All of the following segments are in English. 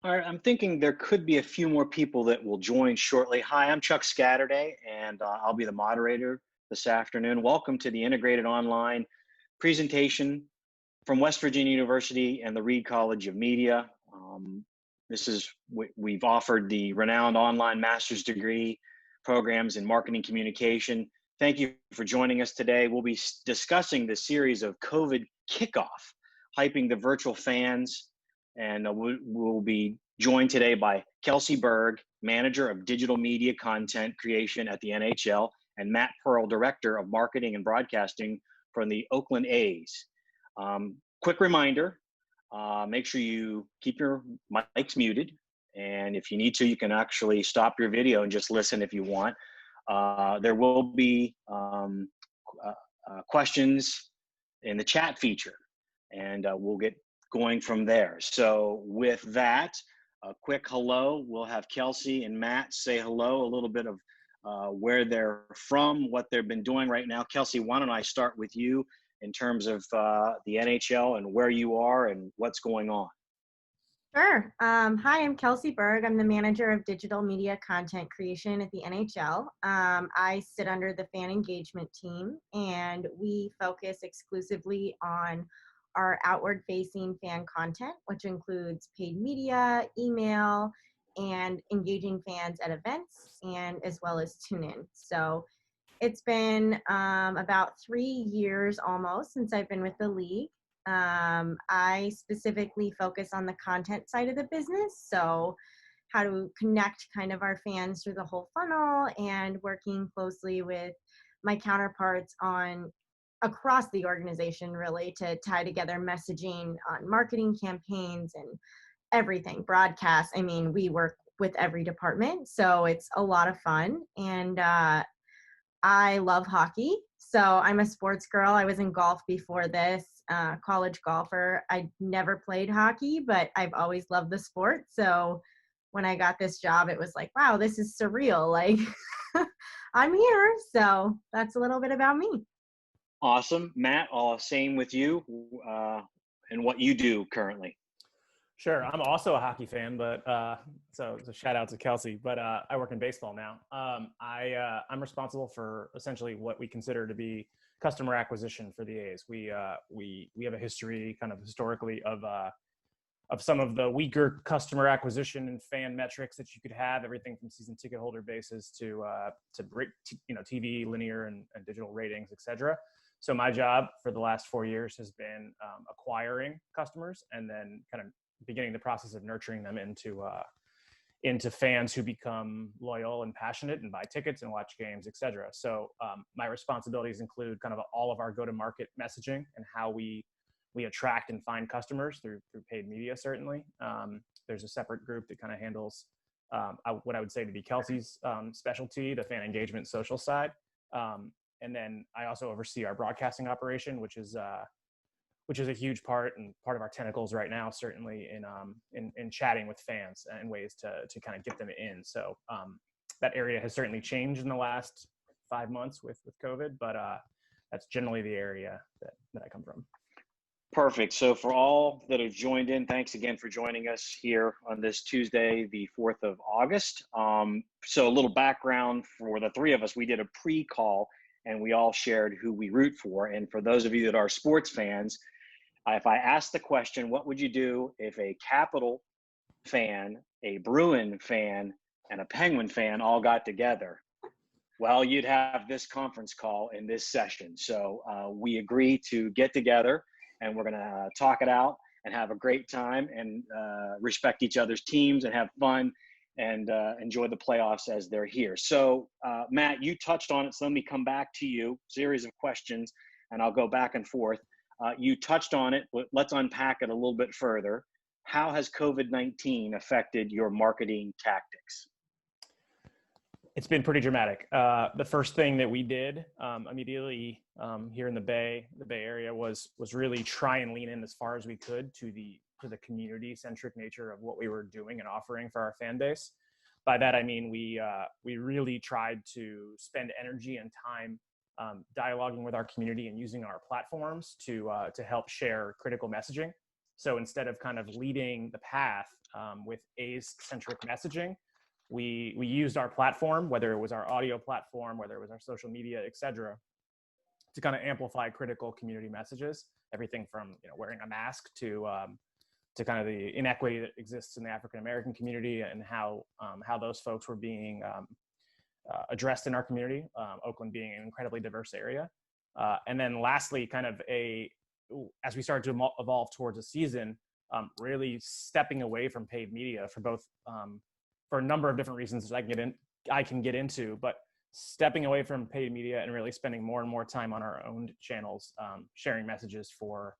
All right, I'm thinking there could be a few more people that will join shortly. Hi, I'm Chuck Scatterday, and I'll be the moderator this afternoon. Welcome to the Integrated Online presentation from West Virginia University and the Reed College of Media. We've offered the renowned online master's degree programs in marketing communication. Thank you for joining us today. We'll be discussing the series of COVID kickoff, hyping the virtual fans, and we'll be joined today by Kelsey Berg, Manager of Digital Media Content Creation at the NHL, and Matt Perl, Director of Marketing and Broadcasting from the Oakland A's. Quick reminder, make sure you keep your mics muted. And if you need to, you can actually stop your video and just listen if you want. There will be questions in the chat feature, and we'll get going from there. So with that, a quick hello. We'll have Kelsey and Matt say hello, a little bit of where they're from, what they've been doing right now. Kelsey, why don't I start with you in terms of the NHL and where you are and what's going on? Sure. Hi, I'm Kelsey Berg. I'm the Manager of Digital Media Content Creation at the NHL. I sit under the fan engagement team, and we focus exclusively on our outward-facing fan content, which includes paid media, email, and engaging fans at events, and as well as tune-in. So it's been about 3 years almost since I've been with the league. I specifically focus on the content side of the business, so how to connect kind of our fans through the whole funnel, and working closely with my counterparts on across the organization really to tie together messaging on marketing campaigns and everything, broadcast. I mean, we work with every department, so it's a lot of fun. And I love hockey, so I'm a sports girl. I was in golf before this, college golfer. I never played hockey, but I've always loved the sport. So when I got this job, it was like, wow, this is surreal. Like, I'm here. So that's a little bit about me. Awesome. Matt, same with you and what you do currently. Sure. I'm also a hockey fan, but so it's a shout out to Kelsey, but I work in baseball now. I'm responsible for essentially what we consider to be customer acquisition for the A's. We have a history kind of historically of some of the weaker customer acquisition and fan metrics that you could have, everything from season ticket holder bases to TV, linear and digital ratings, et cetera. So my job for the last 4 years has been acquiring customers and then kind of beginning the process of nurturing them into fans who become loyal and passionate and buy tickets and watch games, et cetera. So my responsibilities include kind of all of our go-to-market messaging and how we attract and find customers through paid media, certainly. There's a separate group that kind of handles what I would say to be Kelsey's specialty, the fan engagement social side. And then I also oversee our broadcasting operation, which is a huge part of our tentacles right now, certainly in chatting with fans and ways to kind of get them in. So that area has certainly changed in the last 5 months with COVID, but that's generally the area that I come from. Perfect. So for all that have joined in, thanks again for joining us here on this Tuesday, the 4th of August. So a little background for the three of us, we did a pre-call and we all shared who we root for. And for those of you that are sports fans, if I asked the question, what would you do if a Capital fan, a Bruin fan, and a Penguin fan all got together? Well, you'd have this conference call in this session. So we agreed to get together and we're going to talk it out and have a great time and respect each other's teams and have fun and enjoy the playoffs as they're here. So Matt, you touched on it. So let me come back to you, series of questions, and I'll go back and forth. You touched on it, but let's unpack it a little bit further. How has COVID-19 affected your marketing tactics? It's been pretty dramatic. The first thing that we did immediately here in the Bay Area was really try and lean in as far as we could to the community-centric nature of what we were doing and offering for our fan base. By that I mean we really tried to spend energy and time dialoguing with our community and using our platforms to help share critical messaging So instead of kind of leading the path with A's-centric messaging, we used our platform, whether it was our audio platform, whether it was our social media, et cetera, to kind of amplify critical community messages, everything from wearing a mask to kind of the inequity that exists in the African American community and how those folks were being addressed in our community, Oakland being an incredibly diverse area. And then lastly, kind of as we started to evolve towards a season, really stepping away from paid media for both, for a number of different reasons that I can get into, but stepping away from paid media and really spending more and more time on our own channels, sharing messages for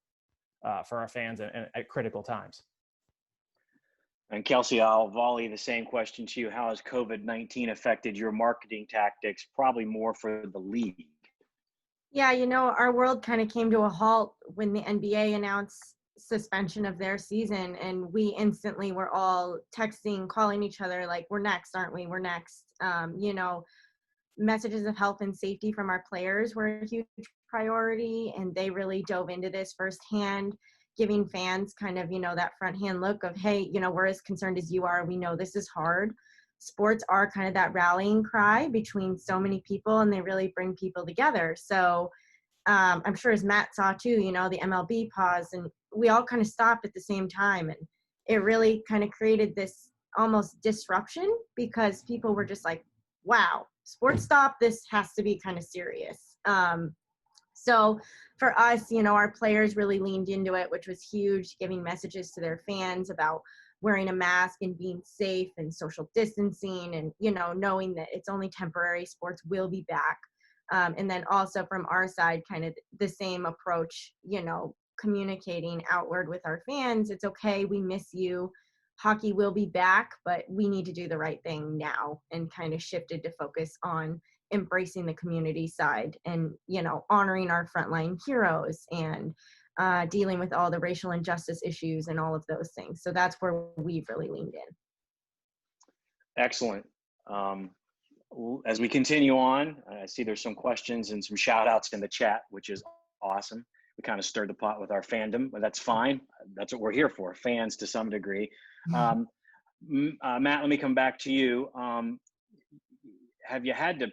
our fans and at critical times. And Kelsey, I'll volley the same question to you. How has COVID-19 affected your marketing tactics, probably more for the league? Yeah, our world kind of came to a halt when the NBA announced suspension of their season, and we instantly were all texting, calling each other like, we're next, aren't we? We're next. Messages of health and safety from our players were a huge priority, and they really dove into this firsthand, giving fans kind of, that front hand look of, hey, we're as concerned as you are. We know this is hard. Sports are kind of that rallying cry between so many people, and they really bring people together. So I'm sure as Matt saw too, the MLB pause, and we all kind of stopped at the same time. And it really kind of created this almost disruption because people were just like, wow, sports stop, this has to be kind of serious. So for us, our players really leaned into it, which was huge, giving messages to their fans about wearing a mask and being safe and social distancing and, knowing that it's only temporary, sports will be back. And then also from our side, kind of the same approach, communicating outward with our fans. It's okay, we miss you. Hockey will be back, but we need to do the right thing now, and kind of shifted to focus on embracing the community side and, honoring our frontline heroes and dealing with all the racial injustice issues and all of those things. So that's where we've really leaned in. Excellent. As we continue on, I see there's some questions and some shout outs in the chat, which is awesome. We kind of stirred the pot with our fandom, but that's fine. That's what we're here for, fans to some degree. Matt, let me come back to you. Have you had to,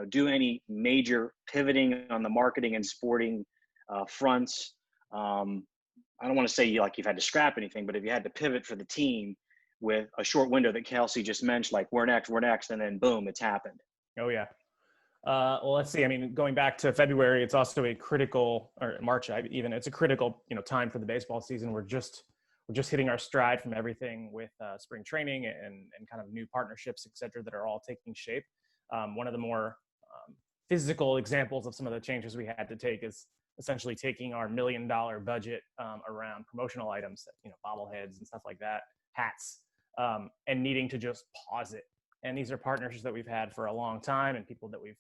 do any major pivoting on the marketing and sporting fronts? I don't want to say you've had to scrap anything, but if you had to pivot for the team with a short window that Kelsey just mentioned, like we're next, and then boom, it's happened. Oh yeah. Well, let's see. I mean, going back to February, it's also a critical, or March even, it's a critical, time for the baseball season. We're just hitting our stride from everything with spring training and kind of new partnerships, et cetera, that are all taking shape. One of the more physical examples of some of the changes we had to take is essentially taking our $1 million budget around promotional items, bobbleheads and stuff like that, hats, and needing to just pause it. And these are partnerships that we've had for a long time and people that we've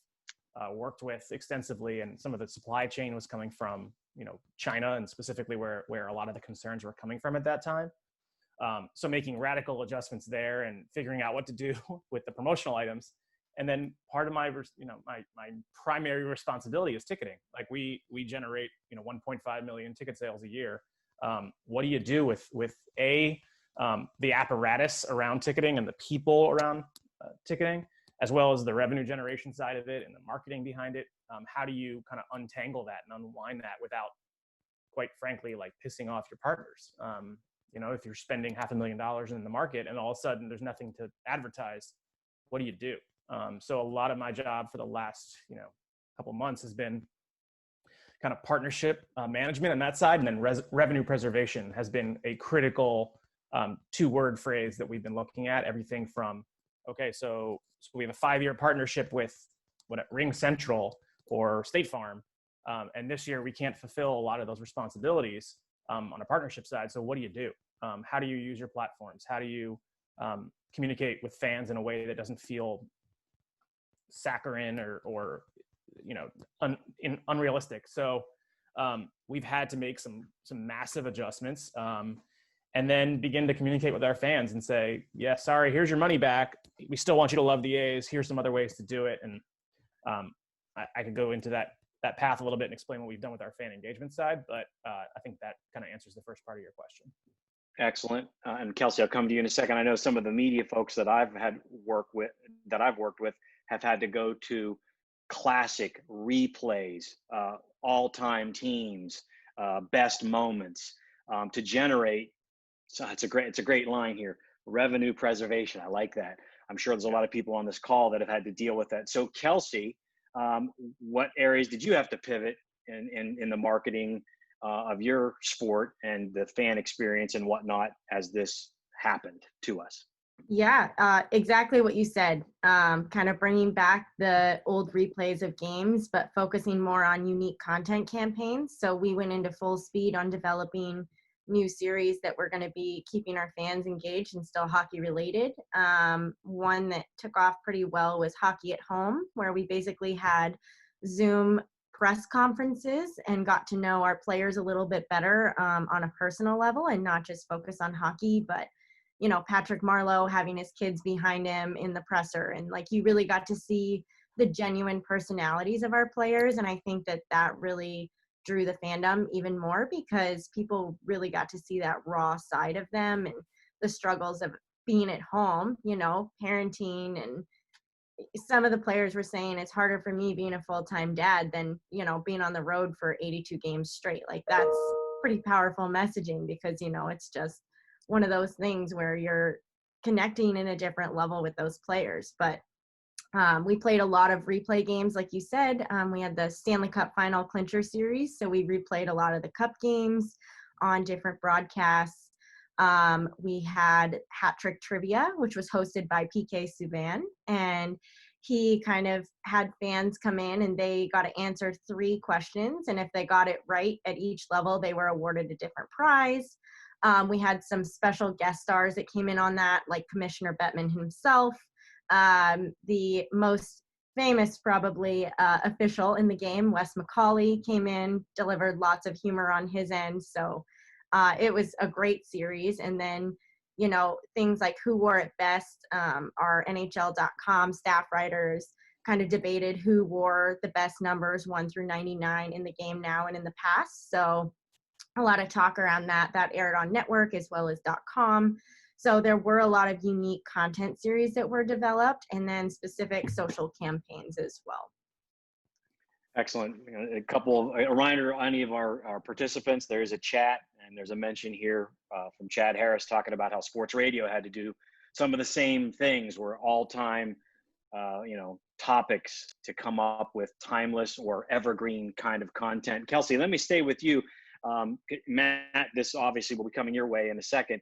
worked with extensively. And some of the supply chain was coming from, China, and specifically where a lot of the concerns were coming from at that time. So making radical adjustments there and figuring out what to do with the promotional items. And then part of my primary responsibility is ticketing. Like we generate, 1.5 million ticket sales a year. What do you do with the apparatus around ticketing and the people around ticketing, as well as the revenue generation side of it and the marketing behind it? How do you kind of untangle that and unwind that without, quite frankly, like pissing off your partners? If you're spending $500,000 in the market and all of a sudden there's nothing to advertise, what do you do? So a lot of my job for the last, couple months has been kind of partnership management on that side, and then revenue preservation has been a critical 2-word phrase that we've been looking at. Everything from, okay, so we have a 5-year partnership with Ring Central or State Farm, and this year we can't fulfill a lot of those responsibilities on a partnership side. So what do you do? How do you use your platforms? How do you communicate with fans in a way that doesn't feel saccharine or unrealistic? So we've had to make some massive adjustments, and then begin to communicate with our fans and say, yeah, sorry, here's your money back. We still want you to love the A's. Here's some other ways to do it. And I could go into that that path a little bit and explain what we've done with our fan engagement side. But I think that kind of answers the first part of your question. Excellent. And Kelsey, I'll come to you in a second. I know some of the media folks that I've worked with have had to go to classic replays, all-time teams, best moments to generate. So it's a great line here. Revenue preservation. I like that. I'm sure there's a lot of people on this call that have had to deal with that. So Kelsey, what areas did you have to pivot in the marketing of your sport and the fan experience and whatnot as this happened to us? Yeah, exactly what you said. Kind of bringing back the old replays of games, but focusing more on unique content campaigns. So we went into full speed on developing new series that were going to be keeping our fans engaged and still hockey related. One that took off pretty well was Hockey at Home, where we basically had Zoom press conferences and got to know our players a little bit better on a personal level and not just focus on hockey, but you know, Patrick Marleau having his kids behind him in the presser. And like, you really got to see the genuine personalities of our players. And I think that really drew the fandom even more because people really got to see that raw side of them and the struggles of being at home, you know, parenting. And some of the players were saying it's harder for me being a full-time dad than, you know, being on the road for 82 games straight. Like, that's pretty powerful messaging because, you know, it's just one of those things where you're connecting in a different level with those players. But we played a lot of replay games, like you said. We had the Stanley Cup Final Clincher Series, so we replayed a lot of the Cup games on different broadcasts. We had Hat Trick Trivia, which was hosted by PK Subban, and he kind of had fans come in and they got to answer 3 questions, and if they got it right at each level, they were awarded a different prize. We had some special guest stars that came in on that, like Commissioner Bettman himself. The most famous, probably, official in the game, Wes McCauley, came in, delivered lots of humor on his end. So it was a great series. And then, you know, things like who wore it best, our NHL.com staff writers kind of debated who wore the best numbers 1 through 99 in the game now and in the past. So a lot of talk around that aired on network as well as .com. So there were a lot of unique content series that were developed and then specific social campaigns as well. Excellent. A reminder, any of our participants, there's a chat and there's a mention here from Chad Harris talking about how sports radio had to do some of the same things, were all-time, topics to come up with timeless or evergreen kind of content. Kelsey, let me stay with you. Matt, this obviously will be coming your way in a second.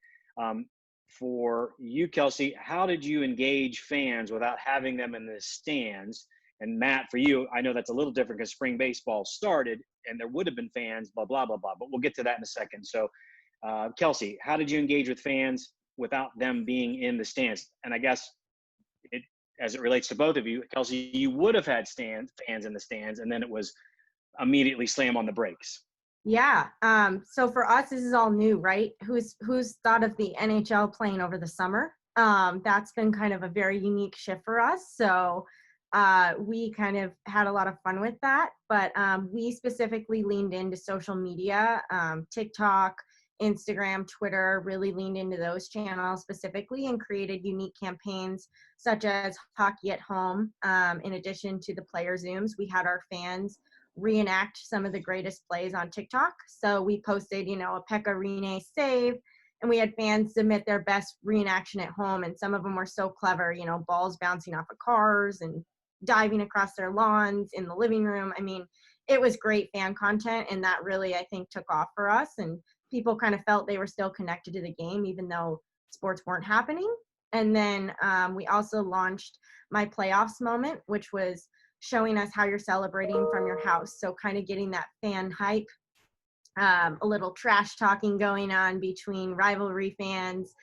For you, Kelsey, how did you engage fans without having them in the stands? And Matt, for you, I know that's a little different because spring baseball started and there would have been fans, blah, blah, blah, blah, but we'll get to that in a second. So, Kelsey, how did you engage with fans without them being in the stands? And I guess as it relates to both of you, Kelsey, you would have had fans in the stands, and then it was immediately slam on the brakes. Yeah. So for us, this is all new, right? Who's thought of the NHL playing over the summer? That's been kind of a very unique shift for us. So we kind of had a lot of fun with that, but we specifically leaned into social media, TikTok, Instagram, Twitter, really leaned into those channels specifically and created unique campaigns such as Hockey at Home. In addition to the player Zooms, we had our fans reenact some of the greatest plays on TikTok. So we posted, a Pekka Rinne save, and we had fans submit their best reenaction at home. And some of them were so clever, balls bouncing off of cars and diving across their lawns in the living room. I mean, it was great fan content, and that really, I think, took off for us. And people kind of felt they were still connected to the game, even though sports weren't happening. And then we also launched My Playoffs Moment, which was showing us how you're celebrating from your house. So kind of getting that fan hype, a little trash talking going on between rivalry fans,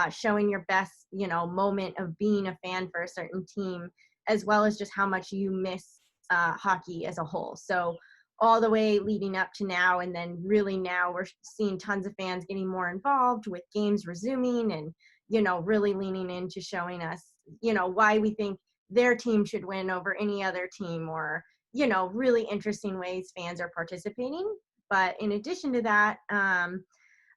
showing your best, moment of being a fan for a certain team, as well as just how much you miss hockey as a whole. So all the way leading up to now, and then really now we're seeing tons of fans getting more involved with games resuming and, really leaning into showing us, why we think their team should win over any other team, or, really interesting ways fans are participating. But in addition to that,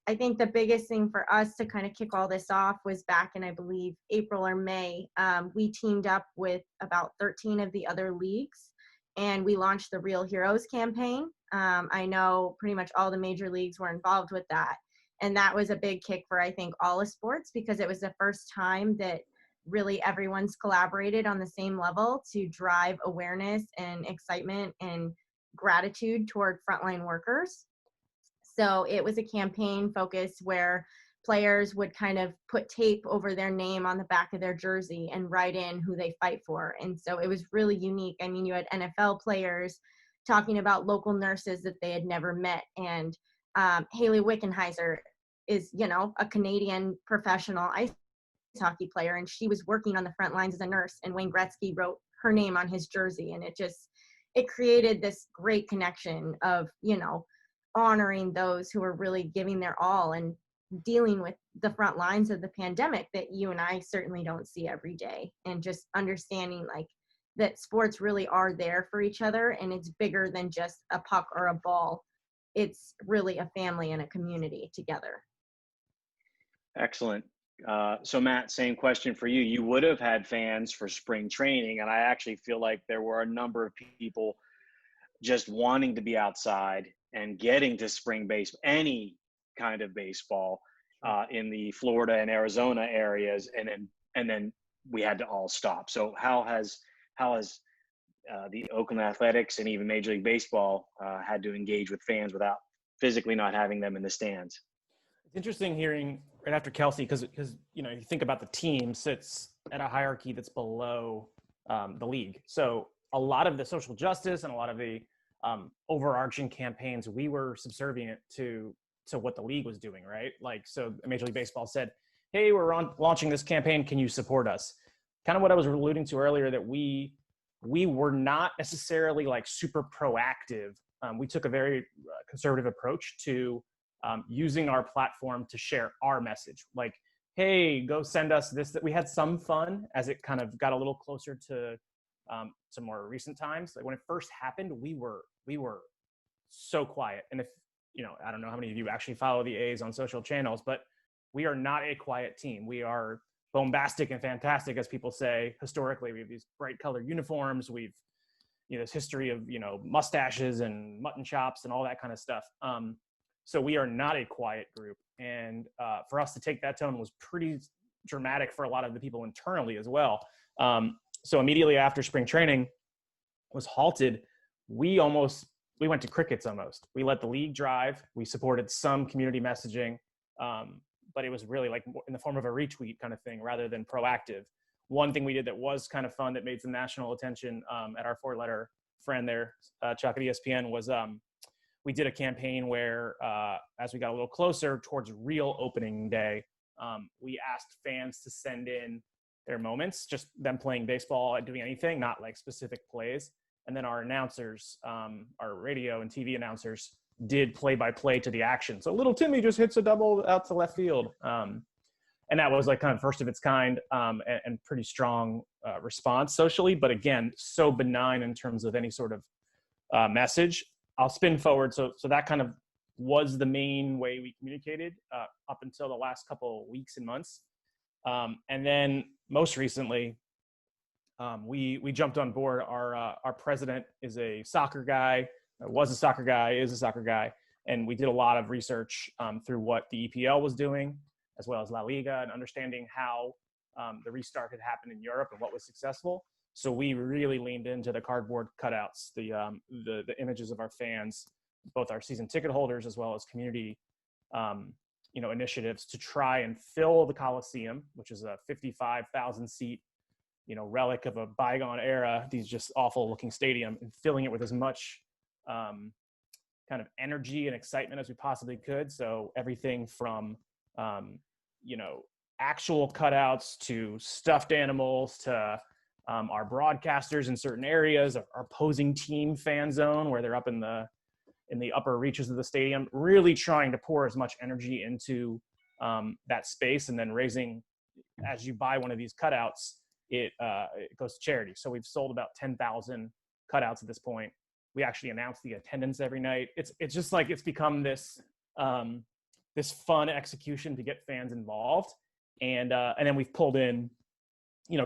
I think the biggest thing for us to kind of kick all this off was back in, I believe, April or May. We teamed up with about 13 of the other leagues, and we launched the Real Heroes campaign. I know pretty much all the major leagues were involved with that. And that was a big kick for, I think, all of sports, because it was the first time that really everyone's collaborated on the same level to drive awareness and excitement and gratitude toward frontline workers. So it was a campaign focus where players would kind of put tape over their name on the back of their jersey and write in who they fight for. And so it was really unique. I mean, you had NFL players talking about local nurses that they had never met. And Haley Wickenheiser is, a Canadian professional ice hockey player, and she was working on the front lines as a nurse, and Wayne Gretzky wrote her name on his jersey. And it created this great connection of, honoring those who are really giving their all and dealing with the front lines of the pandemic that you and I certainly don't see every day. And just understanding like that sports really are there for each other, and it's bigger than just a puck or a ball. It's really a family and a community together. Excellent. So Matt, same question for you. You would have had fans for spring training, and I actually feel like there were a number of people just wanting to be outside and getting to spring any kind of baseball in the Florida and Arizona areas, and then we had to all stop. So how has the Oakland Athletics and even Major League Baseball had to engage with fans without physically not having them in the stands? It's interesting hearing right after Kelsey, because you think about the team sits at a hierarchy that's below the league. So a lot of the social justice and a lot of the overarching campaigns, we were subservient to what the league was doing, right? Like, so Major League Baseball said, hey, we're launching this campaign. Can you support us? Kind of what I was alluding to earlier, that we were not necessarily like super proactive. We took a very conservative approach to using our platform to share our message. Like, hey, go send us this. That we had some fun as it kind of got a little closer to more recent times. Like when it first happened, we were so quiet. And if, I don't know how many of you actually follow the A's on social channels, but we are not a quiet team. We are bombastic and fantastic, as people say. Historically, we have these bright colored uniforms. We've, this history of, mustaches and mutton chops and all that kind of stuff. So we are not a quiet group. And for us to take that tone was pretty dramatic for a lot of the people internally as well. So immediately after spring training was halted, we went to crickets almost. We let the league drive. We supported some community messaging, but it was really like in the form of a retweet kind of thing rather than proactive. One thing we did that was kind of fun that made some national attention at our four-letter friend there, Chuck at ESPN, was we did a campaign where as we got a little closer towards real opening day, we asked fans to send in their moments, just them playing baseball and doing anything, not like specific plays. And then our announcers, our radio and TV announcers, did play-by-play to the action. So little Timmy just hits a double out to left field. And that was like kind of first of its kind and pretty strong response socially. But again, so benign in terms of any sort of message. I'll spin forward. So that kind of was the main way we communicated up until the last couple of weeks and months. And then most recently, we jumped on board. Our president is a soccer guy, was a soccer guy, is a soccer guy. And we did a lot of research through what the EPL was doing, as well as La Liga, and understanding how the restart had happened in Europe and what was successful. So we really leaned into the cardboard cutouts, the images of our fans, both our season ticket holders as well as community initiatives to try and fill the Coliseum, which is a 55,000 seat, relic of a bygone era, these just awful looking stadium, and filling it with as much kind of energy and excitement as we possibly could. So everything from, actual cutouts to stuffed animals to our broadcasters in certain areas, our opposing team fan zone where they're up in the upper reaches of the stadium, really trying to pour as much energy into that space, and then raising, as you buy one of these cutouts, it goes to charity. So we've sold about 10,000 cutouts at this point. We actually announce the attendance every night. It's just like it's become this this fun execution to get fans involved, and then we've pulled in,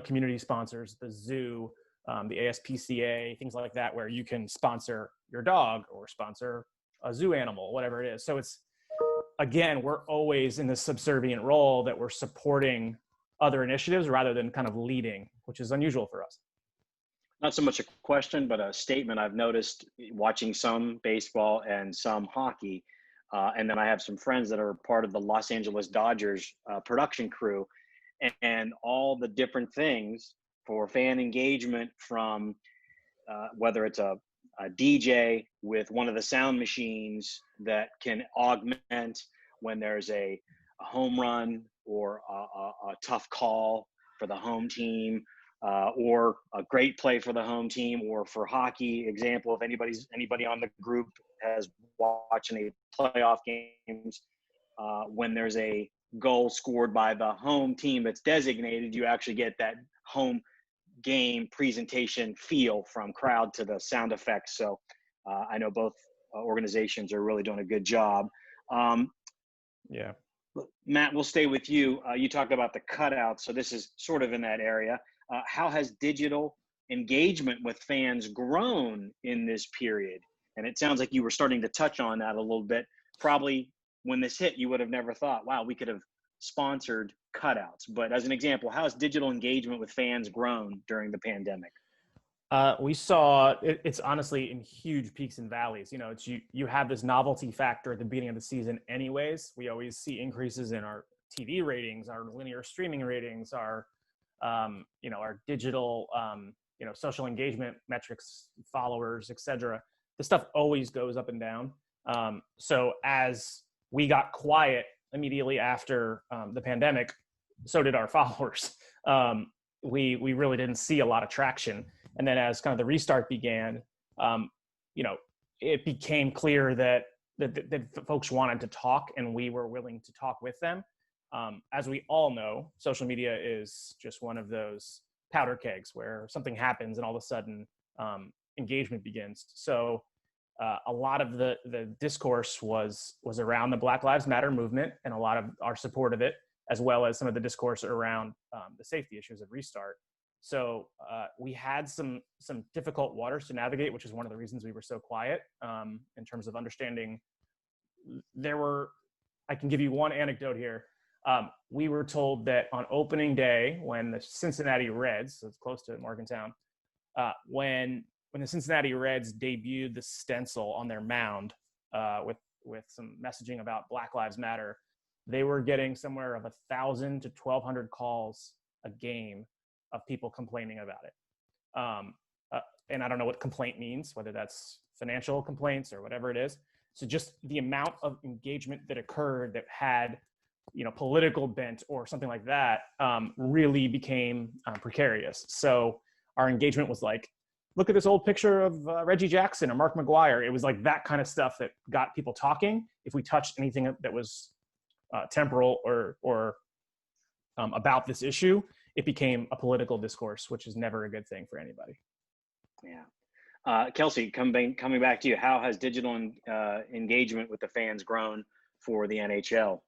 community sponsors, the zoo, the ASPCA, things like that, where you can sponsor your dog or sponsor a zoo animal, whatever it is. So it's, again, we're always in this subservient role that we're supporting other initiatives rather than kind of leading, which is unusual for us. Not so much a question, but a statement I've noticed watching some baseball and some hockey. And then I have some friends that are part of the Los Angeles Dodgers production crew, and all the different things for fan engagement, from whether it's a DJ with one of the sound machines that can augment when there's a home run or a tough call for the home team, or a great play for the home team, or for hockey example, if anybody on the group has watched any playoff games, when there's a goal scored by the home team that's designated, you actually get that home game presentation feel from crowd to the sound effects. So I know both organizations are really doing a good job. Yeah. Matt, we'll stay with you. You talked about the cutouts, so this is sort of in that area. How has digital engagement with fans grown in this period? And it sounds like you were starting to touch on that a little bit. Probably when this hit, you would have never thought, wow, we could have sponsored cutouts. But as an example, how has digital engagement with fans grown during the pandemic? We saw it's honestly in huge peaks and valleys. It's you have this novelty factor at the beginning of the season anyways. We always see increases in our TV ratings, our linear streaming ratings, our digital, social engagement metrics, followers, etc. The stuff always goes up and down. So as we got quiet immediately after the pandemic, so did our followers. We really didn't see a lot of traction. And then as kind of the restart began, it became clear that folks wanted to talk, and we were willing to talk with them. As we all know, social media is just one of those powder kegs where something happens and all of a sudden engagement begins. So a lot of the discourse was around the Black Lives Matter movement and a lot of our support of it, as well as some of the discourse around the safety issues of restart. So we had some difficult waters to navigate, which is one of the reasons we were so quiet in terms of understanding. I can give you one anecdote here. We were told that on opening day, when the Cincinnati Reds, so it's close to Morgantown, when the Cincinnati Reds debuted the stencil on their mound with some messaging about Black Lives Matter, they were getting somewhere of 1,000 to 1,200 calls a game of people complaining about it. And I don't know what complaint means, whether that's financial complaints or whatever it is. So just the amount of engagement that occurred that had, political bent or something like that, really became precarious. So our engagement was like, look at this old picture of Reggie Jackson or Mark McGuire. It was like that kind of stuff that got people talking. If we touched anything that was temporal or about this issue, it became a political discourse, which is never a good thing for anybody. Yeah. Kelsey, coming back to you, how has digital engagement with the fans grown for the NHL?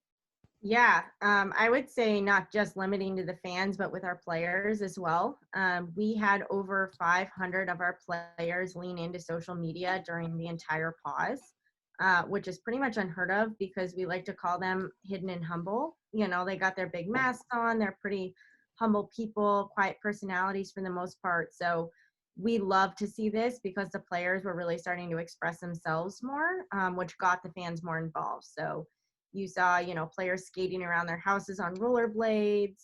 Yeah, I would say not just limiting to the fans, but with our players as well. We had over 500 of our players lean into social media during the entire pause, which is pretty much unheard of because we like to call them hidden and humble. They got their big masks on. They're pretty humble people, quiet personalities for the most part. So we love to see this because the players were really starting to express themselves more, which got the fans more involved. So you saw, players skating around their houses on rollerblades,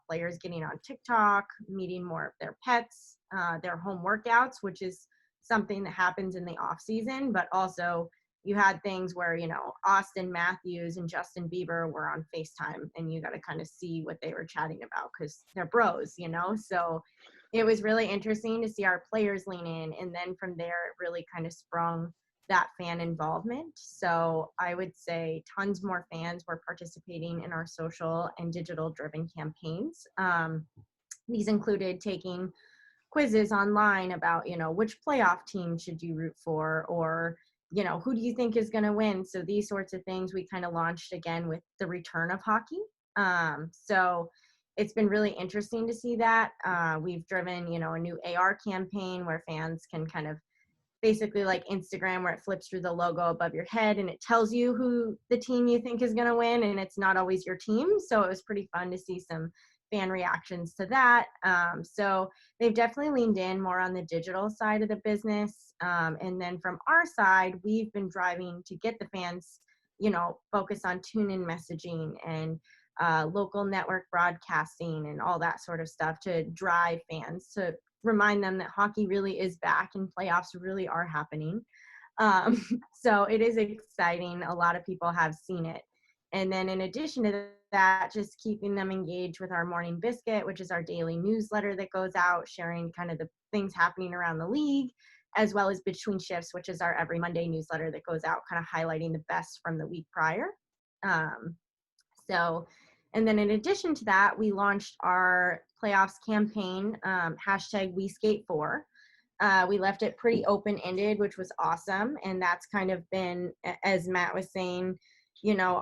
players getting on TikTok, meeting more of their pets, their home workouts, which is something that happens in the off season, but also you had things where, Austin Matthews and Justin Bieber were on FaceTime and you got to kind of see what they were chatting about because they're bros, so it was really interesting to see our players lean in. And then from there, it really kind of sprung that fan involvement. So I would say tons more fans were participating in our social and digital driven campaigns. These included taking quizzes online about, which playoff team should you root for, or, who do you think is going to win? So these sorts of things we kind of launched again with the return of hockey. So it's been really interesting to see that. We've driven, a new AR campaign where fans can kind of basically like Instagram, where it flips through the logo above your head and it tells you who the team you think is going to win, and it's not always your team. So it was pretty fun to see some fan reactions to that. So they've definitely leaned in more on the digital side of the business. And then from our side, we've been driving to get the fans, focus on tune-in messaging and local network broadcasting and all that sort of stuff to drive fans, to remind them that hockey really is back and playoffs really are happening. So it is exciting. A lot of people have seen it. And then in addition to that, just keeping them engaged with our Morning Biscuit, which is our daily newsletter that goes out, sharing kind of the things happening around the league, as well as Between Shifts, which is our every Monday newsletter that goes out kind of highlighting the best from the week prior. And then in addition to that, we launched our playoffs campaign, hashtag #WeSkate4. We left it pretty open-ended, which was awesome. And that's kind of been, as Matt was saying,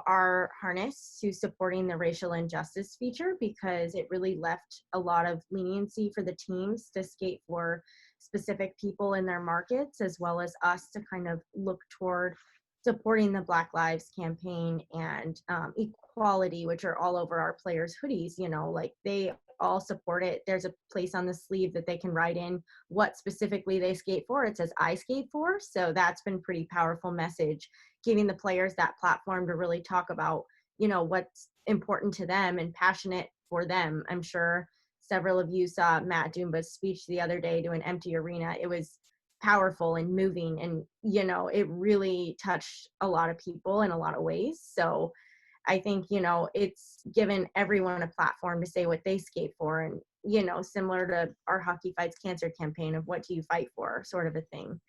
our harness to supporting the racial injustice feature, because it really left a lot of leniency for the teams to skate for specific people in their markets, as well as us to kind of look toward supporting the Black Lives campaign and equality, which are all over our players' hoodies. Like they all support it. There's a place on the sleeve that they can write in what specifically they skate for. It says I skate for. So that's been pretty powerful message, giving the players that platform to really talk about, what's important to them and passionate for them. I'm sure several of you saw Matt Dumba's speech the other day to an empty arena. It was powerful and moving, and it really touched a lot of people in a lot of ways. So I think it's given everyone a platform to say what they skate for, and similar to our Hockey Fights Cancer campaign of what do you fight for, sort of a thing.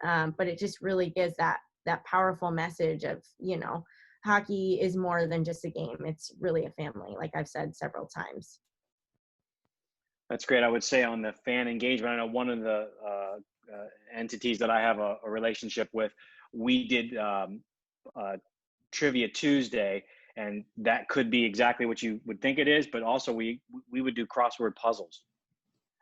But it just really gives that powerful message of hockey is more than just a game. It's really a family, like I've said several times. That's great. I would say on the fan engagement, I know one of the entities that I have a relationship with, we did Trivia Tuesday, and that could be exactly what you would think it is, but also we would do crossword puzzles.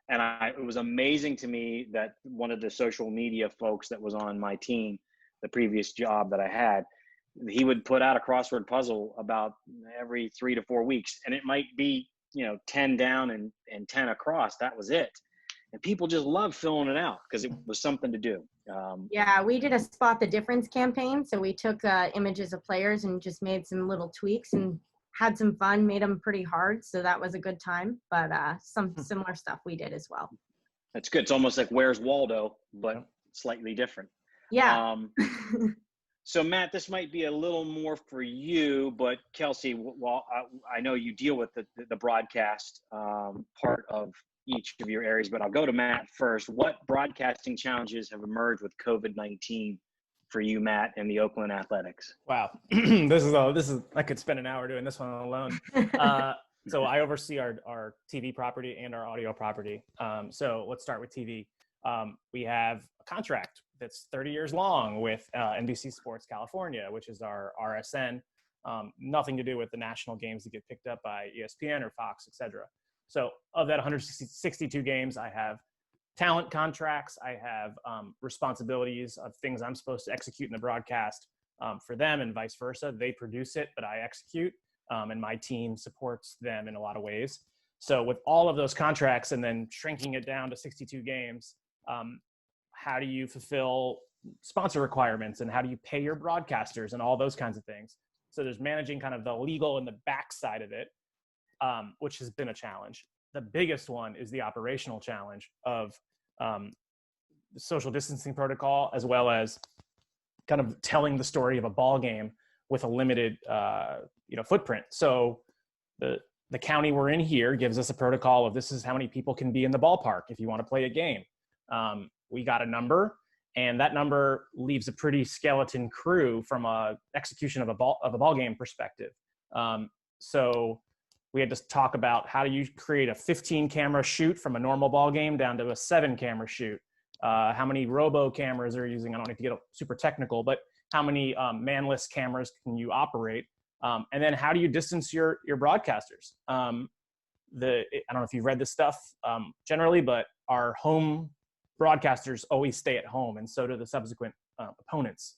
And it was amazing to me that one of the social media folks that was on my team, the previous job that I had, he would put out a crossword puzzle about every 3 to 4 weeks, and it might be 10 down and 10 across. That was it. And people just love filling it out because it was something to do. Yeah, we did a spot the difference campaign. So we took images of players and just made some little tweaks and had some fun, made them pretty hard. So that was a good time, but some similar stuff we did as well. That's good. It's almost like Where's Waldo, but slightly different. Yeah. So Matt, this might be a little more for you, but Kelsey, well, I know you deal with the broadcast part of each of your areas, but I'll go to Matt first. What broadcasting challenges have emerged with COVID-19 for you, Matt, and the Oakland Athletics? Wow, this is I could spend an hour doing this one alone. So I oversee our TV property and our audio property. So let's start with TV. We have a contract that's 30 years long with NBC Sports California, which is our RSN. Nothing to do with the national games that get picked up by ESPN or Fox, etc. So of that 162 games, I have talent contracts. I have responsibilities of things I'm supposed to execute in the broadcast for them, and vice versa. They produce it, but I execute, and my team supports them in a lot of ways. So with all of those contracts and then shrinking it down to 62 games, how do you fulfill sponsor requirements, and how do you pay your broadcasters and all those kinds of things? So there's managing kind of the legal and the back side of it, which has been a challenge. The biggest one is the operational challenge of the social distancing protocol, as well as kind of telling the story of a ball game with a limited footprint. So the county we're in here gives us a protocol of this is how many people can be in the ballpark if you want to play a game. We got a number, and that number leaves a pretty skeleton crew from a execution of a ball game perspective. So we had to talk about how do you create a 15 camera shoot from a normal ball game down to a 7 camera shoot. How many robo cameras are you using? I don't need to get super technical, but how many manless cameras can you operate? And then how do you distance your broadcasters? I don't know if you've read this stuff generally, but our home broadcasters always stay at home, and so do the subsequent opponents.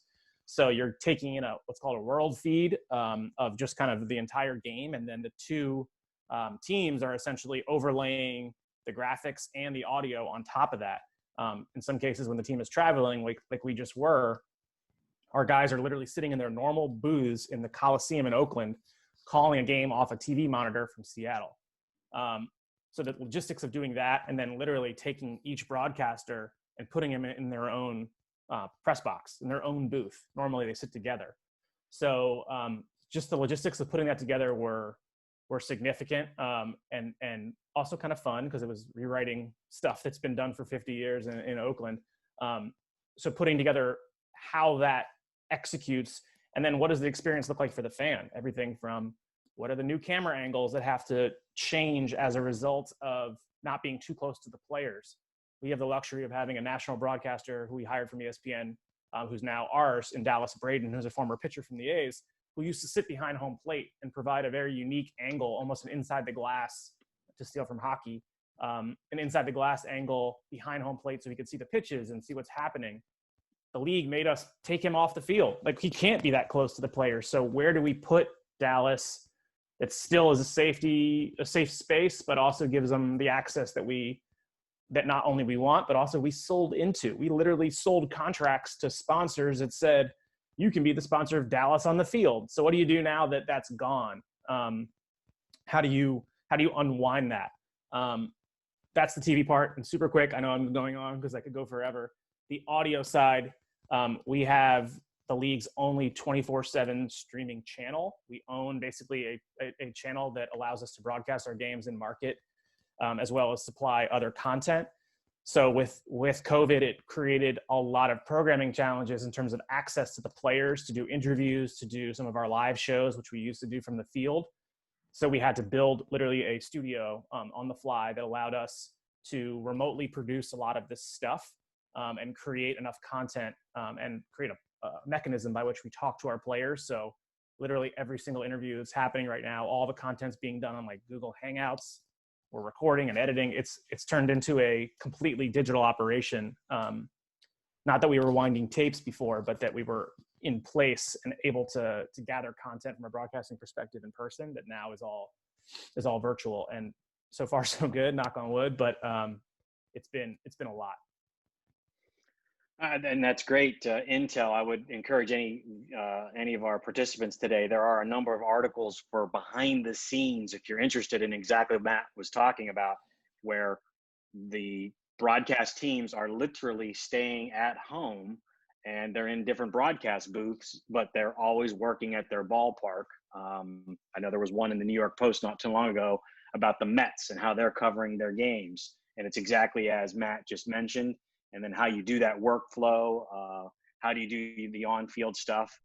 So you're taking in what's called a world feed of just kind of the entire game, and then the two teams are essentially overlaying the graphics and the audio on top of that. In some cases, when the team is traveling, like we just were, our guys are literally sitting in their normal booths in the Coliseum in Oakland, calling a game off a TV monitor from Seattle. So the logistics of doing that, and then literally taking each broadcaster and putting them in their own press box, in their own booth. Normally they sit together. So just the logistics of putting that together were significant, and also kind of fun because it was rewriting stuff that's been done for 50 years in Oakland. So putting together how that executes, and then what does the experience look like for the fan? Everything from what are the new camera angles that have to change as a result of not being too close to the players. We have the luxury of having a national broadcaster who we hired from ESPN, who's now ours in Dallas, Braden, who's a former pitcher from the A's, who used to sit behind home plate and provide a very unique angle, almost an inside the glass, to steal from hockey, an inside the glass angle behind home plate so he could see the pitches and see what's happening. The league made us take him off the field. Like, he can't be that close to the players. So where do we put Dallas that still is a safe space, but also gives them the access that not only we want, but also we sold into? We literally sold contracts to sponsors that said, you can be the sponsor of Dallas on the field. So what do you do now that that's gone? How do you unwind that? That's the TV part. And super quick, I know I'm going on because I could go forever. The audio side, we have the league's only 24/7 streaming channel. We own basically a channel that allows us to broadcast our games and market, as well as supply other content. So with COVID, it created a lot of programming challenges in terms of access to the players, to do interviews, to do some of our live shows, which we used to do from the field. So we had to build literally a studio on the fly that allowed us to remotely produce a lot of this stuff, and create enough content, and create a mechanism by which we talk to our players. So literally every single interview that's happening right now, all the content's being done on like Google Hangouts. We're recording and editing. It's turned into a completely digital operation. Not that we were winding tapes before, but that we were in place and able to gather content from a broadcasting perspective in person, that now is all virtual. And so far so good, knock on wood, but it's been a lot. And that's great intel. I would encourage any of our participants today. There are a number of articles for behind the scenes, if you're interested in exactly what Matt was talking about, where the broadcast teams are literally staying at home and they're in different broadcast booths, but they're always working at their ballpark. I know there was one in the New York Post not too long ago about the Mets and how they're covering their games. And it's exactly as Matt just mentioned. And then how you do that workflow, how do you do the on-field stuff.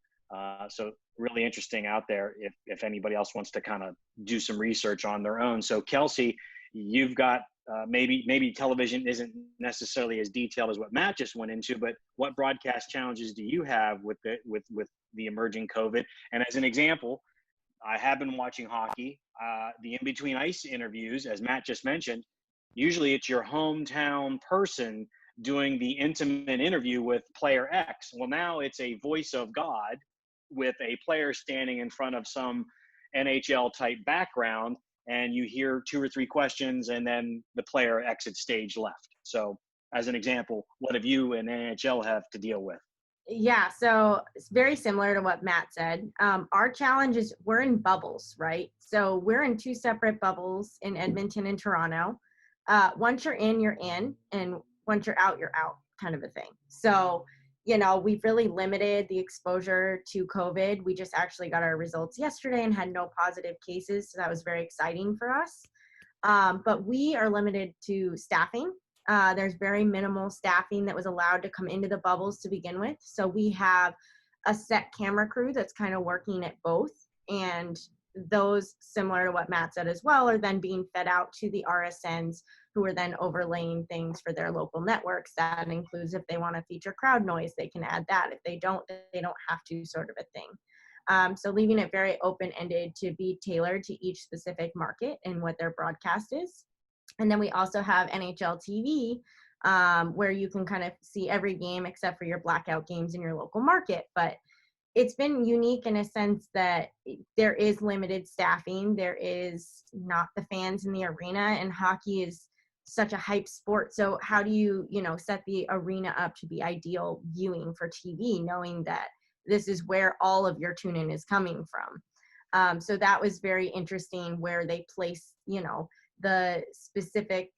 So really interesting out there if anybody else wants to kind of do some research on their own. So Kelsey, you've got maybe television isn't necessarily as detailed as what Matt just went into, but what broadcast challenges do you have with the emerging COVID? And as an example, I have been watching hockey, the in-between ice interviews, as Matt just mentioned. Usually it's your hometown person doing the intimate interview with player X. Well, now it's a voice of God with a player standing in front of some NHL type background, and you hear 2 or 3 questions and then the player exits stage left. So as an example, what have you and NHL have to deal with? Yeah, so it's very similar to what Matt said. Our challenge is we're in bubbles, right? So we're in 2 separate bubbles in Edmonton and Toronto. Once you're in, and once you're out kind of a thing. So, we've really limited the exposure to COVID. We just actually got our results yesterday and had no positive cases. So that was very exciting for us. But we are limited to staffing. There's very minimal staffing that was allowed to come into the bubbles to begin with. So we have a set camera crew that's kind of working at both. And those, similar to what Matt said as well, are then being fed out to the RSNs, who are then overlaying things for their local networks. That includes, if they want to feature crowd noise, they can add that. If they don't have to, sort of a thing. So leaving it very open-ended to be tailored to each specific market and what their broadcast is. And then we also have NHL TV, where you can kind of see every game except for your blackout games in your local market. But it's been unique in a sense that there is limited staffing. There is not the fans in the arena, and hockey is such a hype sport. So how do you, set the arena up to be ideal viewing for TV, knowing that this is where all of your tune in is coming from? So that was very interesting, where they place, the specific,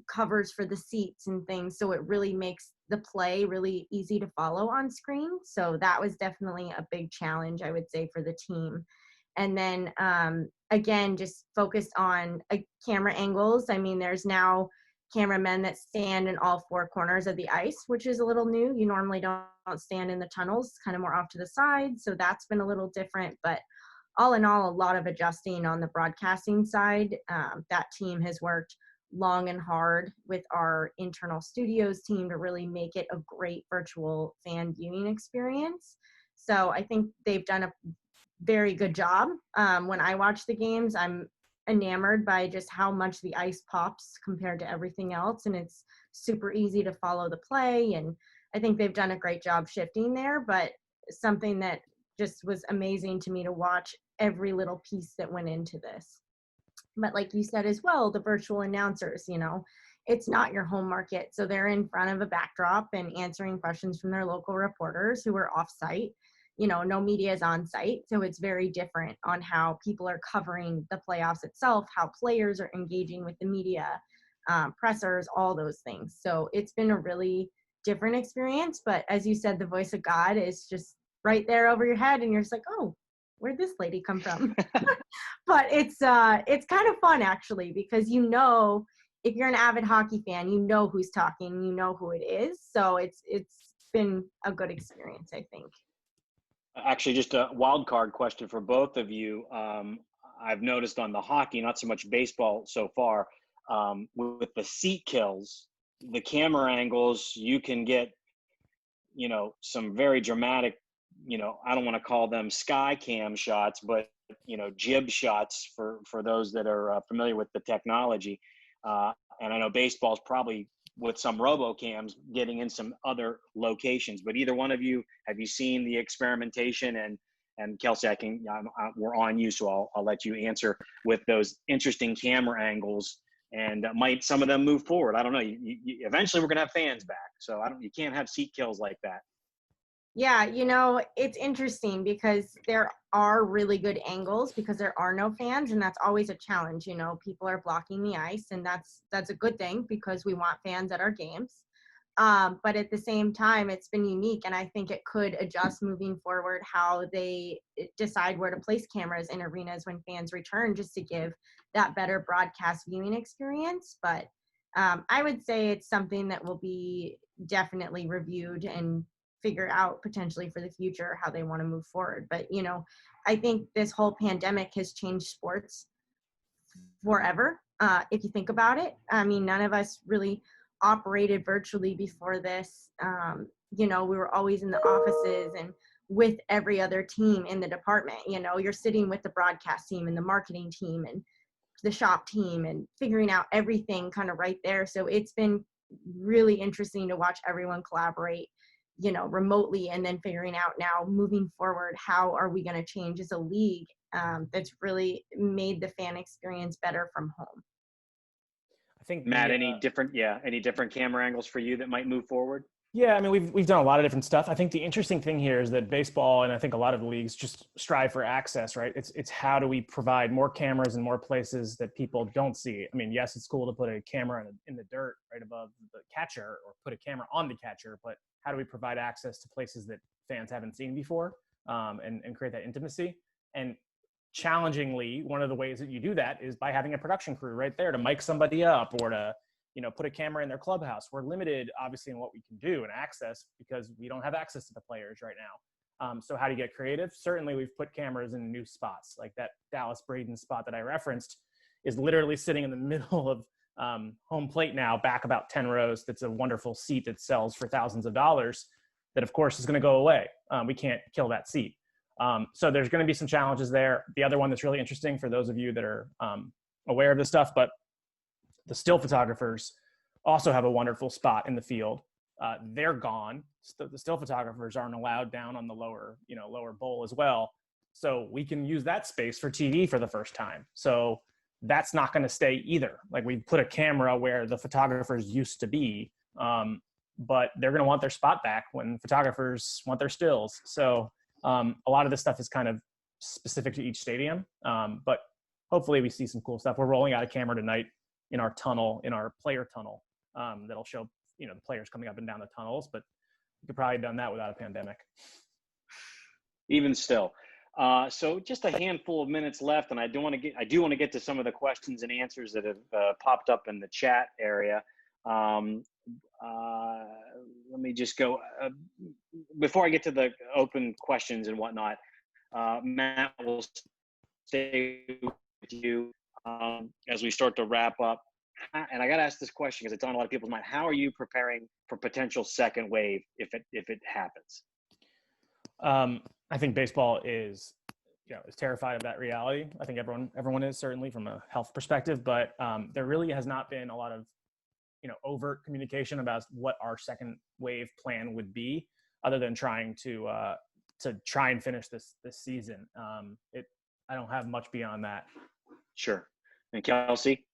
covers for the seats and things. So it really makes the play really easy to follow on screen. So that was definitely a big challenge, I would say, for the team. And then, again, just focused on camera angles. I mean, there's now cameramen that stand in all four corners of the ice, which is a little new. You normally don't stand in the tunnels, kind of more off to the side. So that's been a little different. But all in all, a lot of adjusting on the broadcasting side. That team has worked long and hard with our internal studios team to really make it a great virtual fan viewing experience. So I think they've done a very good job. When I watch the games, I'm enamored by just how much the ice pops compared to everything else, and it's super easy to follow the play. And I think they've done a great job shifting there, but something that just was amazing to me to watch every little piece that went into this. But like you said as well, the virtual announcers, it's not your home market. So they're in front of a backdrop and answering questions from their local reporters who are off site. No media is on site. So it's very different on how people are covering the playoffs itself, how players are engaging with the media, pressers, all those things. So it's been a really different experience. But as you said, the voice of God is just right there over your head, and you're just like, oh, where'd this lady come from? But it's kind of fun, actually, because if you're an avid hockey fan, who's talking, who it is. So it's been a good experience, I think. Actually, just a wild card question for both of you. I've noticed on the hockey, not so much baseball so far, with the seat kills, the camera angles, you can get, some very dramatic, I don't want to call them sky cam shots, but, jib shots for those that are familiar with the technology. And I know baseball's probably, with some RoboCams, getting in some other locations. But either one of you, have you seen the experimentation? And Kelsey, we're on you, so I'll let you answer with those interesting camera angles. And might some of them move forward? I don't know. Eventually, we're gonna have fans back, so you can't have seat kills like that. Yeah, it's interesting because there are really good angles because there are no fans, and that's always a challenge. People are blocking the ice, and that's a good thing because we want fans at our games. But at the same time, it's been unique, and I think it could adjust moving forward how they decide where to place cameras in arenas when fans return, just to give that better broadcast viewing experience. But I would say it's something that will be definitely reviewed and figure out potentially for the future how they want to move forward. But, I think this whole pandemic has changed sports forever. If you think about it, I mean, none of us really operated virtually before this. We were always in the offices and with every other team in the department. You're sitting with the broadcast team and the marketing team and the shop team and figuring out everything kind of right there. So it's been really interesting to watch everyone collaborate, remotely, and then figuring out now moving forward, how are we going to change as a league that's really made the fan experience better from home. I think Matt, any different camera angles for you that might move forward? Yeah, I mean, we've done a lot of different stuff. I think the interesting thing here is that baseball, and I think a lot of the leagues, just strive for access, right? It's how do we provide more cameras in more places that people don't see. I mean, yes, it's cool to put a camera in the dirt right above the catcher, or put a camera on the catcher, but how do we provide access to places that fans haven't seen before, and create that intimacy? And challengingly, one of the ways that you do that is by having a production crew right there to mic somebody up, or to put a camera in their clubhouse. We're limited, obviously, in what we can do and access because we don't have access to the players right now. So how do you get creative? Certainly we've put cameras in new spots, like that Dallas Braden spot that I referenced is literally sitting in the middle of home plate now, back about 10 rows. That's a wonderful seat that sells for thousands of dollars that of course is going to go away. We can't kill that seat. So there's going to be some challenges there. The other one that's really interesting for those of you that are aware of this stuff, but the still photographers also have a wonderful spot in the field. They're gone. The still photographers aren't allowed down on the lower bowl as well. So we can use that space for TV for the first time. So that's not going to stay either. Like we put a camera where the photographers used to be, but they're going to want their spot back when photographers want their stills. So a lot of this stuff is kind of specific to each stadium, but hopefully we see some cool stuff. We're rolling out a camera tonight in our tunnel, in our player tunnel, that'll show the players coming up and down the tunnels, but we could probably have done that without a pandemic. Even still. So just a handful of minutes left, and I do want to get to some of the questions and answers that have popped up in the chat area. Let me just go before I get to the open questions and whatnot. Matt, will stay with you as we start to wrap up. And I got to ask this question because it's on a lot of people's mind. How are you preparing for potential second wave if it happens? I think baseball is terrified of that reality. I think everyone is, certainly from a health perspective, but there really has not been a lot of overt communication about what our second wave plan would be, other than trying to try and finish this season. I don't have much beyond that. Sure. And Kelsey?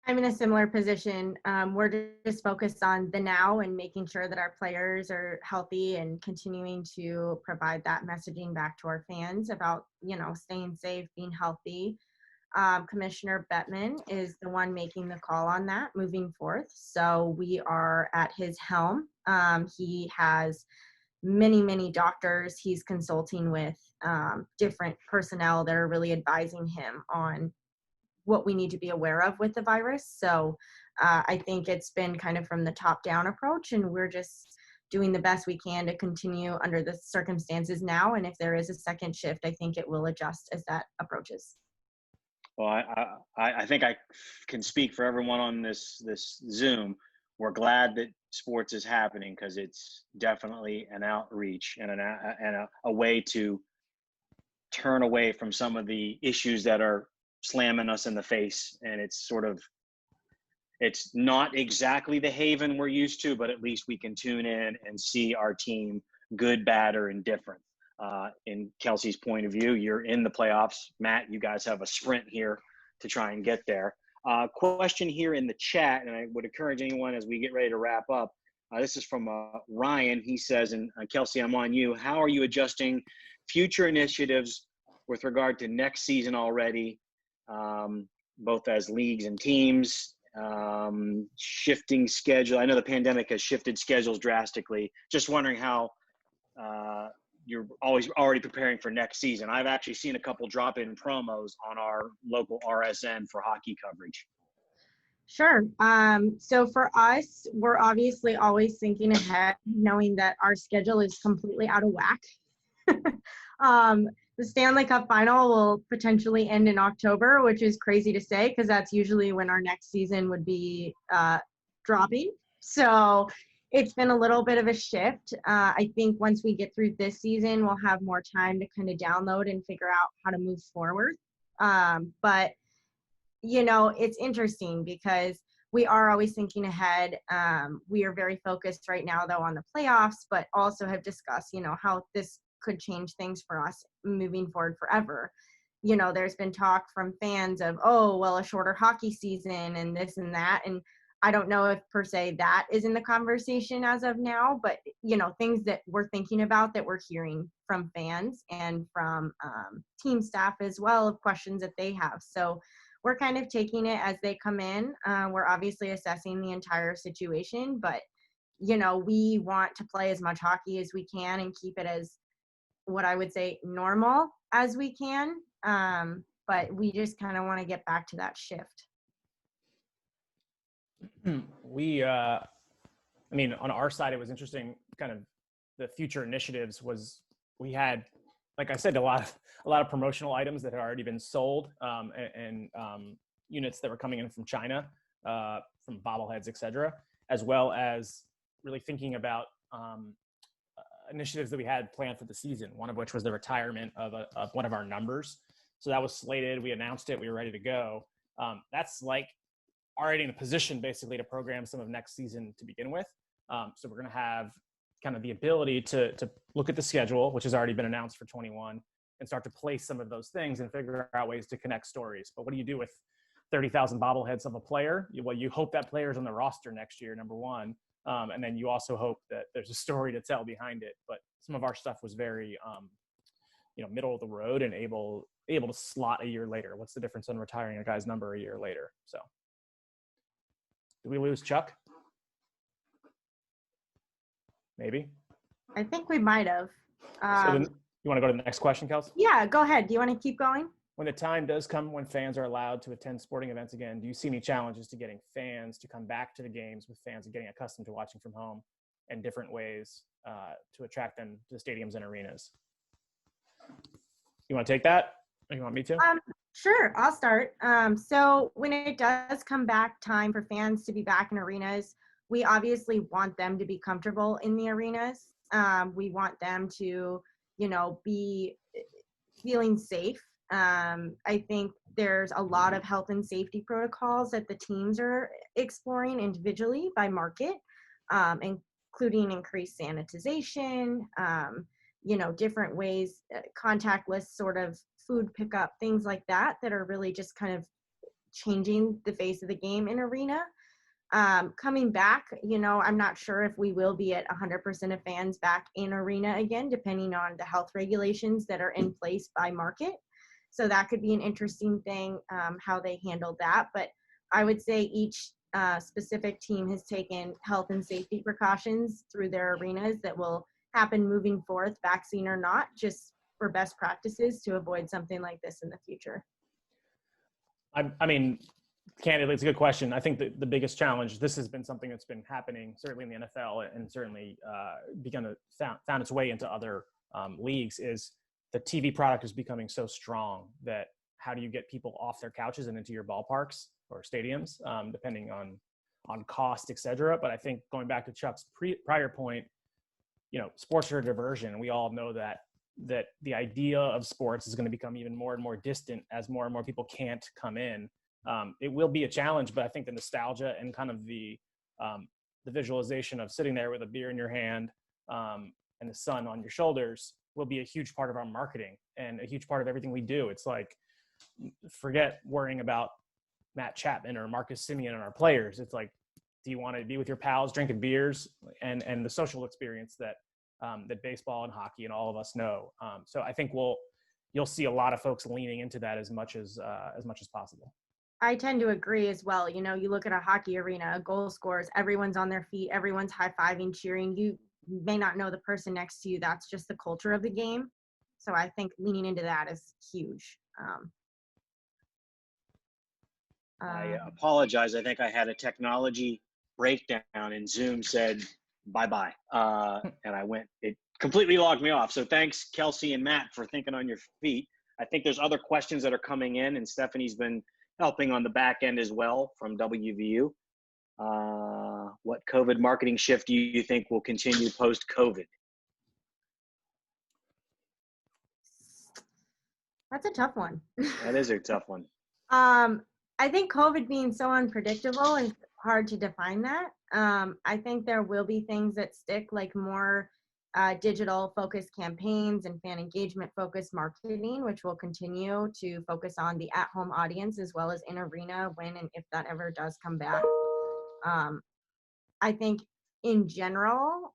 I'm in a similar position. We're just focused on the now and making sure that our players are healthy and continuing to provide that messaging back to our fans about, staying safe, being healthy. Commissioner Bettman is the one making the call on that moving forth. So we are at his helm. He has many, many doctors he's consulting with, different personnel that are really advising him on what we need to be aware of with the virus. So I think it's been kind of from the top down approach, and we're just doing the best we can to continue under the circumstances now. And if there is a second shift, I think it will adjust as that approaches. Well, I think I can speak for everyone on this Zoom. We're glad that sports is happening because it's definitely an outreach and a way to turn away from some of the issues that are slamming us in the face. And it's not exactly the haven we're used to, but at least we can tune in and see our team, good, bad, or indifferent. In Kelsey's point of view, you're in the playoffs. Matt, you guys have a sprint here to try and get there. Question here in the chat, and I would encourage anyone as we get ready to wrap up. This is from Ryan. He says, and Kelsey, I'm on you. How are you adjusting future initiatives with regard to next season already, both as leagues and teams, shifting schedule? I know the pandemic has shifted schedules drastically. Just wondering how you're already preparing for next season. I've actually seen a couple drop-in promos on our local RSN for hockey coverage. Sure. So for us, we're obviously always thinking ahead, knowing that our schedule is completely out of whack. The Stanley Cup final will potentially end in October, which is crazy to say because that's usually when our next season would be dropping. So it's been a little bit of a shift. I think once we get through this season, we'll have more time to kind of download and figure out how to move forward. But, it's interesting because we are always thinking ahead. We are very focused right now, though, on the playoffs, but also have discussed, how this could change things for us moving forward forever. There's been talk from fans of, a shorter hockey season and this and that. And I don't know if per se that is in the conversation as of now, but, things that we're thinking about that we're hearing from fans and from team staff as well of questions that they have. So we're kind of taking it as they come in. We're obviously assessing the entire situation, but, we want to play as much hockey as we can and keep it as what I would say normal as we can. But we just kind of want to get back to that shift. On our side, it was interesting, kind of the future initiatives was we had, like I said, a lot of promotional items that had already been sold, and units that were coming in from China, from bobbleheads, etc., as well as really thinking about initiatives that we had planned for the season. One of which was the retirement of one of our numbers. So that was slated. We announced it. We were ready to go. That's like already in a position basically to program some of next season to begin with. So we're going to have kind of the ability to look at the schedule, which has already been announced for 21, and start to place some of those things and figure out ways to connect stories. But what do you do with 30,000 bobbleheads of a player? Well, you hope that player's on the roster next year, number one. And then you also hope that there's a story to tell behind it. But some of our stuff was very, middle of the road and able to slot a year later. What's the difference in retiring a guy's number a year later? So did we lose Chuck? Maybe. I think we might have. So then, you want to go to the next question, Kelsey? Yeah, go ahead. Do you want to keep going? When the time does come when fans are allowed to attend sporting events again, do you see any challenges to getting fans to come back to the games, with fans getting accustomed to watching from home, and different ways to attract them to the stadiums and arenas? You want to take that? Or you want me to? Sure, I'll start. So when it does come back time for fans to be back in arenas, we obviously want them to be comfortable in the arenas. We want them to, be feeling safe. I think there's a lot of health and safety protocols that the teams are exploring individually by market, including increased sanitization, different ways, contactless sort of food pickup, things like that are really just kind of changing the face of the game in arena. Coming back, I'm not sure if we will be at 100% of fans back in arena again, depending on the health regulations that are in place by market. So that could be an interesting thing, how they handle that. But I would say each specific team has taken health and safety precautions through their arenas that will happen moving forth, vaccine or not, just for best practices to avoid something like this in the future. I mean, candidly, it's a good question. I think the biggest challenge, this has been something that's been happening certainly in the NFL and certainly begun to found its way into other leagues, is the TV product is becoming so strong that how do you get people off their couches and into your ballparks or stadiums, depending on cost, et cetera. But I think going back to Chuck's prior point, sports are a diversion. We all know that the idea of sports is going to become even more and more distant as more and more people can't come in. It will be a challenge, but I think the nostalgia and kind of the visualization of sitting there with a beer in your hand and the sun on your shoulders will be a huge part of our marketing and a huge part of everything we do. It's like, forget worrying about Matt Chapman or Marcus Semien and our players. It's like, do you want to be with your pals drinking beers and the social experience that baseball and hockey and all of us know. So I think you'll see a lot of folks leaning into that as much as possible. I tend to agree as well. You look at a hockey arena, goal scores, everyone's on their feet, everyone's high-fiving, cheering. You may not know the person next to you. That's just the culture of the game. So I think leaning into that is huge. I apologize. I think I had a technology breakdown and Zoom said bye-bye. And it completely logged me off. So thanks, Kelsey and Matt, for thinking on your feet. I think there's other questions that are coming in, and Stephanie's been helping on the back end as well from WVU. What COVID marketing shift do you think will continue post-COVID? That's a tough one. That is a tough one. I think COVID being so unpredictable is hard to define that. I think there will be things that stick, like more digital focused campaigns and fan engagement focused marketing, which will continue to focus on the at-home audience as well as in arena when and if that ever does come back. I think in general,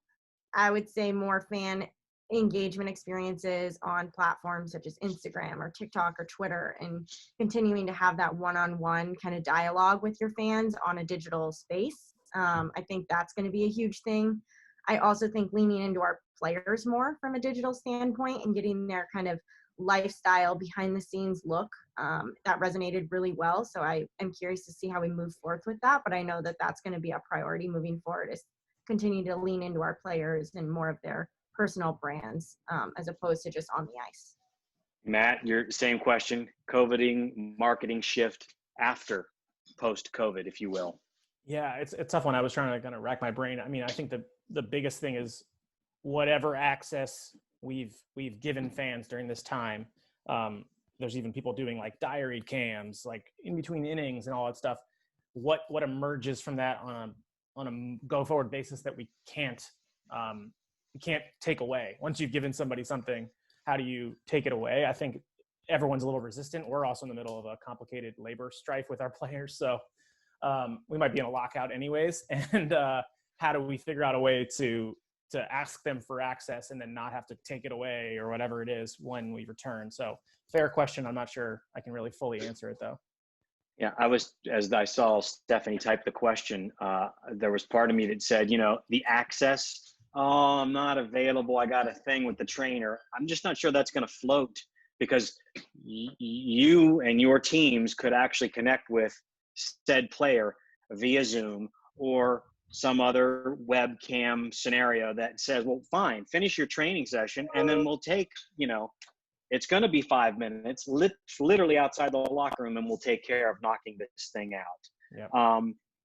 I would say more fan engagement experiences on platforms such as Instagram or TikTok or Twitter, and continuing to have that one-on-one kind of dialogue with your fans on a digital space. I think that's going to be a huge thing. I also think leaning into our players more from a digital standpoint and getting their kind of lifestyle behind the scenes look, that resonated really well. So I am curious to see how we move forth with that, but I know that that's going to be a priority moving forward, is continue to lean into our players and more of their personal brands as opposed to just on the ice. Matt, your same question, coveting marketing shift after post-COVID, if you will. Yeah, it's a tough one. I was trying to kind of rack my brain. I mean, I think the biggest thing is whatever access we've given fans during this time. There's even people doing like diary cams, like in between innings and all that stuff. What emerges from that on a go forward basis that we can't take away? Once you've given somebody something, how do you take it away? I think everyone's a little resistant. We're also in the middle of a complicated labor strife with our players, so we might be in a lockout anyways. And how do we figure out a way to ask them for access and then not have to take it away or whatever it is when we return? So fair question. I'm not sure I can really fully answer it though. Yeah, as I saw Stephanie type the question, there was part of me that said, the access, oh, I'm not available. I got a thing with the trainer. I'm just not sure that's going to float, because you and your teams could actually connect with said player via Zoom or some other webcam scenario that says, well, fine, finish your training session, and then we'll take, it's going to be 5 minutes, literally outside the locker room, and we'll take care of knocking this thing out. Yep.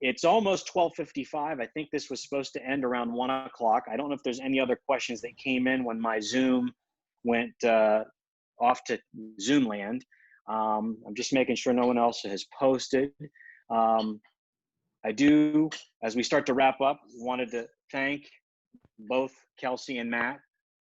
It's almost 12:55. I think this was supposed to end around 1 o'clock. I don't know if there's any other questions that came in when my Zoom went off to Zoom land. I'm just making sure no one else has posted. I do, as we start to wrap up, wanted to thank both Kelsey and Matt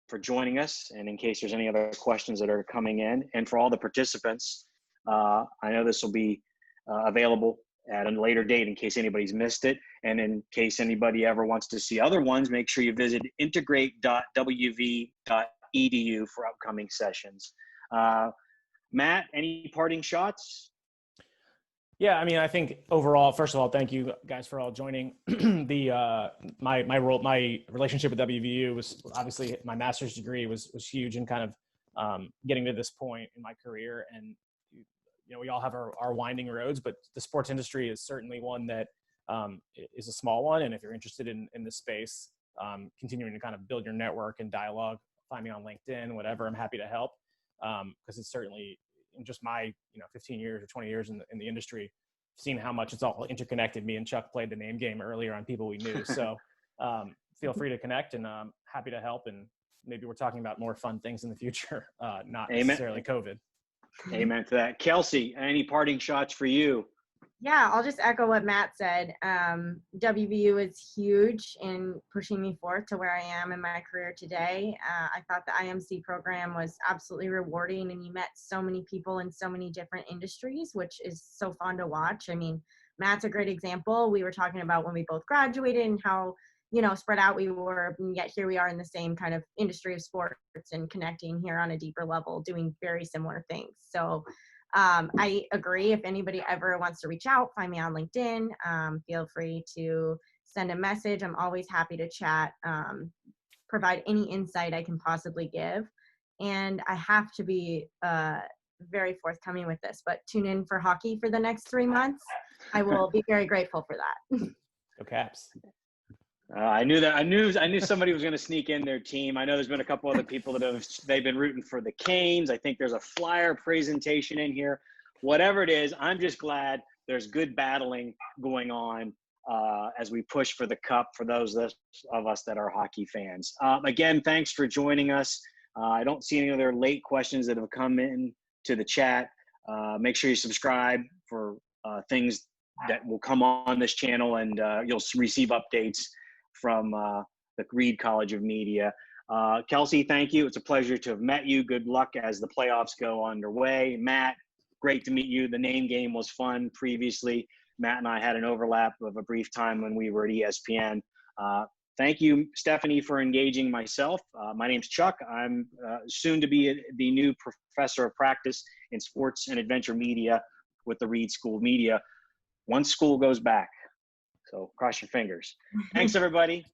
for joining us. And in case there's any other questions that are coming in, and for all the participants, I know this will be available at a later date in case anybody's missed it. And in case anybody ever wants to see other ones, make sure you visit integrate.wv.edu for upcoming sessions. Matt, any parting shots? Yeah, I mean, I think overall, first of all, thank you guys for all joining. My relationship with WVU was obviously, my master's degree was huge in kind of getting to this point in my career. And we all have our winding roads, but the sports industry is certainly one that is a small one. And if you're interested in this space, continuing to kind of build your network and dialogue, find me on LinkedIn, whatever. I'm happy to help, because it's certainly, in just my 15 years or 20 years in the industry, seen how much it's all interconnected. Me and Chuck played the name game earlier on people we knew. So feel free to connect, and I'm happy to help. And maybe we're talking about more fun things in the future, not necessarily COVID. Amen to that. Kelsey, any parting shots for you? Yeah, I'll just echo what Matt said. WVU is huge in pushing me forth to where I am in my career today. I thought the IMC program was absolutely rewarding, and you met so many people in so many different industries, which is so fun to watch. I mean, Matt's a great example. We were talking about when we both graduated and how, spread out we were, and yet here we are in the same kind of industry of sports and connecting here on a deeper level, doing very similar things. So I agree. If anybody ever wants to reach out, find me on LinkedIn. Feel free to send a message. I'm always happy to chat, provide any insight I can possibly give. And I have to be very forthcoming with this, but tune in for hockey for the next 3 months. I will be very grateful for that. Go Caps. I knew somebody was going to sneak in their team. I know there's been a couple other people that they've been rooting for the Canes. I think there's a flyer presentation in here. Whatever it is, I'm just glad there's good battling going on as we push for the cup for those of us that are hockey fans. Again, thanks for joining us. I don't see any other late questions that have come in to the chat. Make sure you subscribe for things that will come on this channel, and you'll receive updates from the Reed College of Media. Kelsey, thank you. It's a pleasure to have met you. Good luck as the playoffs go underway. Matt, great to meet you. The name game was fun previously. Matt and I had an overlap of a brief time when we were at ESPN. Thank you, Stephanie, for engaging myself. My name's Chuck. I'm soon to be the new professor of practice in sports and adventure media with the Reed School of Media once school goes back. So cross your fingers. Thanks, everybody.